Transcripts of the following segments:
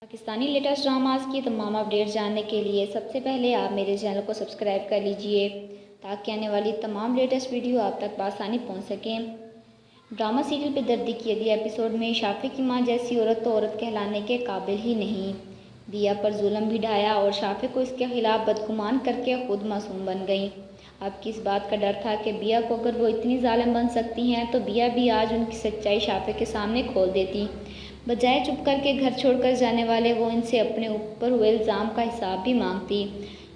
Pakistani latest dramas की तमाम update जानने के लिए सबसे पहले आप मेरे चैनल को सब्सक्राइब कर लीजिए ताकि आने वाली तमाम लेटेस्ट वीडियो आप तक बआसानी पहुंच सकें। ड्रामा सीरियल पे दर्दी की अगली एपिसोड में शाफे की मां जैसी औरत तो औरत कहलाने के काबिल ही नहीं। दिया पर जुल्म भी ढाया और शाफे को इसके खिलाफ बदगुमान करके खुद मासूम बन गई। अब किस बात का डर था कि बिया को अगर वो इतनी जालिम बन सकती हैं तो बिया भी आज उनकी सच्चाई शाफे के सामने खोल देती। बजाय चुप करके घर छोड़कर जाने वाले वो इनसे अपने ऊपर हुए इल्ज़ाम का हिसाब भी मांगती,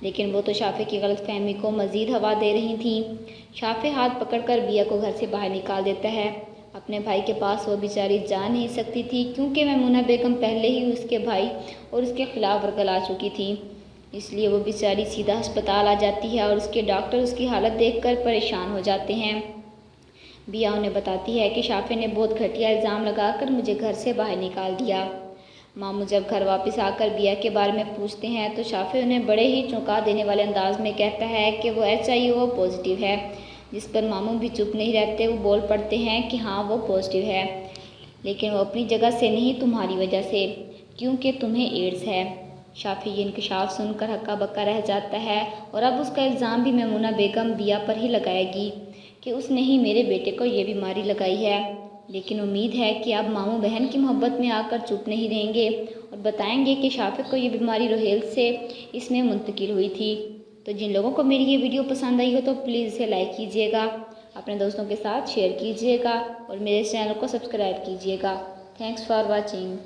लेकिन वो तो शाफे की गलतफहमी को मज़ीद हवा दे रही थी। शाफे हाथ पकड़कर बिया को घर से बाहर निकाल देता है। अपने भाई के पास वो बेचारी जा नहीं सकती थी क्योंकि मैमूना बेगम पहले ही उसके भाई और उसके खिलाफ वर्गला चुकी थी। इसलिए वो बेचारी सीधा अस्पताल आ जाती है और उसके डॉक्टर उसकी हालत देखकर परेशान हो जाते हैं। बिया उन्हें बताती है कि शाफे ने बहुत घटिया इल्ज़ाम लगाकर मुझे घर से बाहर निकाल दिया। मामू जब घर वापस आकर बिया के बारे में पूछते हैं तो शाफे उन्हें बड़े ही चौंका देने वाले अंदाज में कहता है कि वो HIV पॉजिटिव है, जिस पर मामू भी चुप नहीं रहते। वो बोल पड़ते हैं कि हाँ वो पॉजिटिव है, लेकिन वो अपनी जगह से नहीं तुम्हारी वजह से, क्योंकि तुम्हें एड्स है। शाफे ये इंकशाफ सुनकर हक्का बक्का रह जाता है और अब उसका इल्ज़ाम भी मैमूना बेगम बिया पर ही लगाएगी कि उसने ही मेरे बेटे को ये बीमारी लगाई है। लेकिन उम्मीद है कि अब मामू बहन की मोहब्बत में आकर चुप नहीं रहेंगे और बताएंगे कि शाफे को ये बीमारी रोहेल से इसमें मुंतकिल हुई थी। तो जिन लोगों को मेरी ये वीडियो पसंद आई हो तो प्लीज़ इसे लाइक कीजिएगा, अपने दोस्तों के साथ शेयर कीजिएगा और मेरे चैनल को सब्सक्राइब कीजिएगा। Thanks for watching.